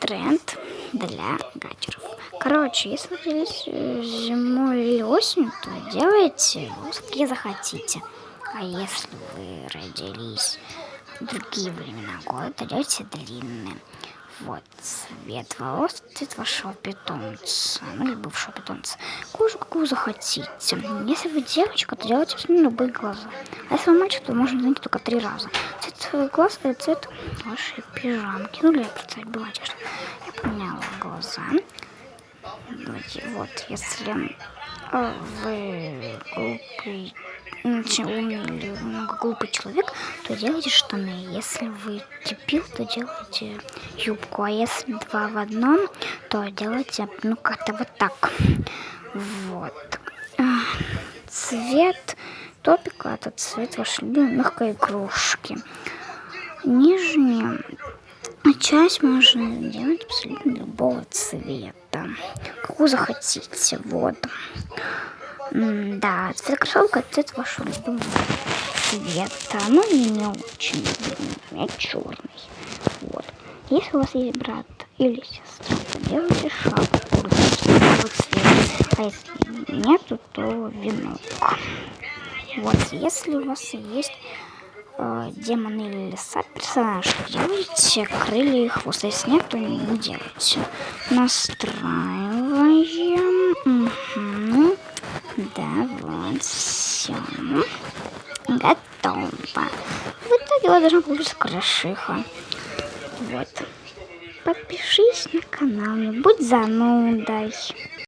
тренд для гаджетов. Короче, если вы родились зимой или осенью, то делайте какие захотите. А если вы родились в другие времена года, то делайте длинные. Вот, цвет волос, цвет вашего питомца, ну или бывшего питомца. Кожу, какую захотите. Если вы девочка, то делайте любые глаза. А если вы мальчик, то можно изменить только 3 раза. Цвет глаз и цвет вашей пижамки. Ну или я представить была одежда. Я поменяла глаза. Вот, если вы глупый, очень умный или много глупый человек, то делайте штаны. Если вы дебил, то делайте юбку. А если 2 в одном, то делайте, как-то вот так. Вот. Цвет топика — это цвет вашей любимой мягкой игрушки. Нижняя часть можно делать абсолютно любого цвета, какую захотите. Вот. Да, цвет кроссовка — это цвет вашего любимого цвета. Ну и не очень любимый, черный. Вот. Если у вас есть брат или сестра, то делайте шапку любого цвета. А если нету, то венок. Вот. Если у вас есть демон или лиса персонаж, делайте крылья и хвост. Если нет, то не делайте. Настраиваем. Да, вот, все. Готово. В итоге вот должна получиться крашиха. Вот. Подпишись на канал, не будь занудой.